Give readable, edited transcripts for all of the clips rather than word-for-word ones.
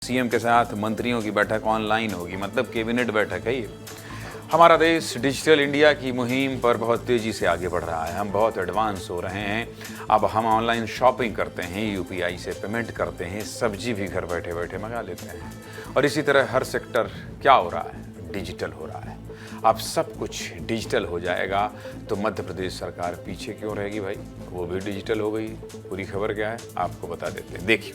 CM के साथ मंत्रियों की बैठक ऑनलाइन होगी, मतलब कैबिनेट बैठक है ये। हमारा देश डिजिटल इंडिया की मुहिम पर बहुत तेजी से आगे बढ़ रहा है। हम बहुत एडवांस हो रहे हैं। अब हम ऑनलाइन शॉपिंग करते हैं, यूपीआई से पेमेंट करते हैं, सब्जी भी घर बैठे बैठे मंगा लेते हैं। और इसी तरह हर सेक्टर क्या हो रहा है, डिजिटल हो रहा है। अब सब कुछ डिजिटल हो जाएगा तो मध्य प्रदेश सरकार पीछे क्यों रहेगी भाई? वो भी डिजिटल हो गई। पूरी खबर क्या है आपको बता देते हैं। देखिए,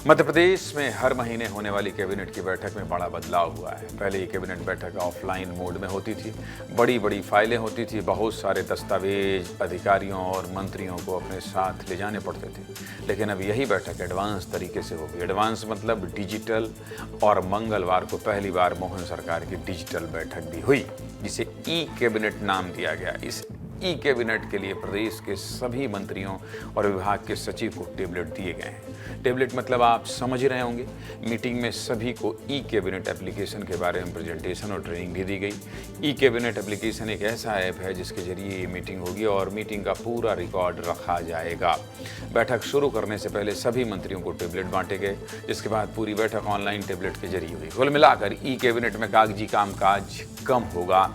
मध्य प्रदेश में हर महीने होने वाली कैबिनेट की बैठक में बड़ा बदलाव हुआ है। पहले ये कैबिनेट बैठक ऑफलाइन मोड में होती थी। बड़ी बड़ी फाइलें होती थी, बहुत सारे दस्तावेज अधिकारियों और मंत्रियों को अपने साथ ले जाने पड़ते थे। लेकिन अब यही बैठक एडवांस तरीके से होगी। एडवांस मतलब डिजिटल। और मंगलवार को पहली बार मोहन सरकार की डिजिटल बैठक भी हुई, जिसे ई कैबिनेट नाम दिया गया। इस ई कैबिनेट के लिए प्रदेश के सभी मंत्रियों और विभाग के सचिव को टेबलेट दिए गए हैं। टेबलेट मतलब आप समझ रहे होंगे। मीटिंग में सभी को ई कैबिनेट एप्लीकेशन के बारे में प्रेजेंटेशन और ट्रेनिंग भी दी गई। ई कैबिनेट एप्लीकेशन एक ऐसा ऐप है जिसके जरिए ये मीटिंग होगी और मीटिंग का पूरा रिकॉर्ड रखा जाएगा। बैठक शुरू करने से पहले सभी मंत्रियों को टेबलेट बांटे गए, जिसके बाद पूरी बैठक ऑनलाइन टेबलेट के जरिए हुई। कुल मिलाकर ई कैबिनेट में कागजी कामकाज कम होगा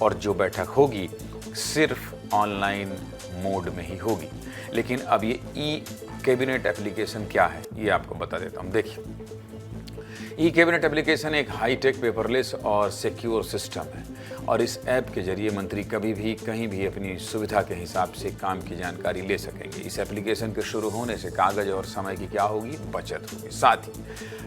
और जो बैठक होगी सिर्फ ऑनलाइन मोड में ही होगी। लेकिन अब ये ई कैबिनेट एप्लीकेशन क्या है ये आपको बता देता हूँ। देखिए, ई कैबिनेट एप्लीकेशन एक हाईटेक, पेपरलेस और सिक्योर सिस्टम है और इस ऐप के जरिए मंत्री कभी भी कहीं भी अपनी सुविधा के हिसाब से काम की जानकारी ले सकेंगे। इस एप्लीकेशन के शुरू होने से कागज और समय की क्या होगी, बचत होगी। साथ ही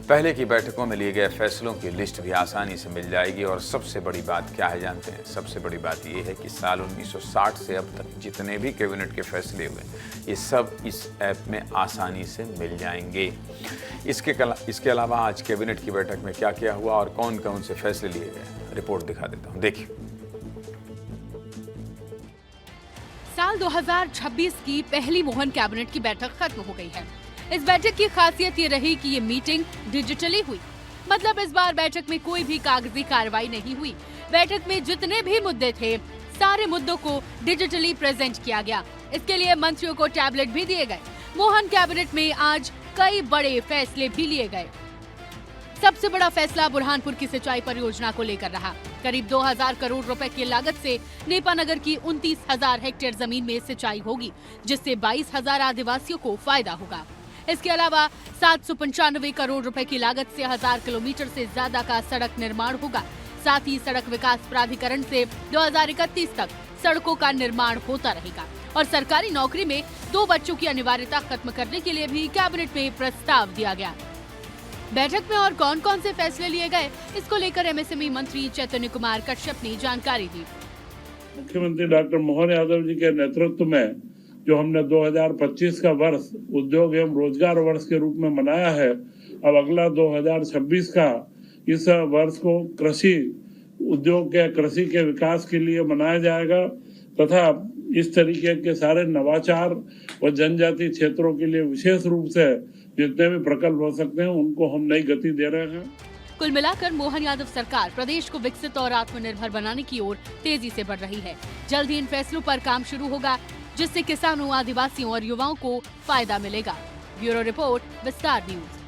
पहले की बैठकों में लिए गए फैसलों की लिस्ट भी आसानी से मिल जाएगी। और सबसे बड़ी बात क्या है जानते हैं? सबसे बड़ी बात ये है कि साल 1960 से अब तक जितने भी कैबिनेट के फैसले हुए ये सब इस ऐप में आसानी से मिल जाएंगे। इसके अलावा आज कैबिनेट की बैठक में क्या क्या हुआ और कौन कौन से फैसले लिए गए, रिपोर्ट दिखा देता हूं। देखिए, साल 2026 की पहली मोहन कैबिनेट की बैठक खत्म हो गई है। इस बैठक की खासियत ये रही कि ये मीटिंग डिजिटली हुई। मतलब इस बार बैठक में कोई भी कागजी कार्रवाई नहीं हुई। बैठक में जितने भी मुद्दे थे सारे मुद्दों को डिजिटली प्रेजेंट किया गया। इसके लिए मंत्रियों को टैबलेट भी दिए गए। मोहन कैबिनेट में आज कई बड़े फैसले भी लिए गए। सबसे बड़ा फैसला बुरहानपुर की सिंचाई परियोजना को लेकर रहा। करीब 2000 करोड़ रुपए की लागत से नेपानगर की 29,000 हेक्टेयर जमीन में सिंचाई होगी, जिससे 22,000 आदिवासियों को फायदा होगा। इसके अलावा 795 करोड़ रुपए की लागत से 1000 किलोमीटर से ज्यादा का सड़क निर्माण होगा। साथ ही सड़क विकास प्राधिकरण से 2031 तक सड़कों का निर्माण होता रहेगा। और सरकारी नौकरी में 2 बच्चों की अनिवार्यता खत्म करने के लिए भी कैबिनेट में प्रस्ताव दिया गया। बैठक में और कौन कौन से फैसले लिए गए, इसको लेकर एमएसएमई मंत्री चैतन्य कुमार कश्यप ने जानकारी दी। मुख्यमंत्री डॉक्टर मोहन यादव जी के नेतृत्व में जो हमने 2025 का वर्ष उद्योग एवं रोजगार वर्ष के रूप में मनाया है, अब अगला 2026 का इस वर्ष को कृषि उद्योग के, कृषि के विकास के लिए मनाया जाएगा तथा इस तरीके के सारे नवाचार व जनजातीय क्षेत्रों के लिए विशेष रूप से जितने भी प्रकल्प हो सकते हैं उनको हम नई गति दे रहे हैं। कुल मिलाकर मोहन यादव सरकार प्रदेश को विकसित और आत्मनिर्भर बनाने की ओर तेजी से बढ़ रही है। जल्द ही इन फैसलों पर काम शुरू होगा, जिससे किसानों, आदिवासियों और युवाओं को फायदा मिलेगा। ब्यूरो रिपोर्ट, विस्तार न्यूज।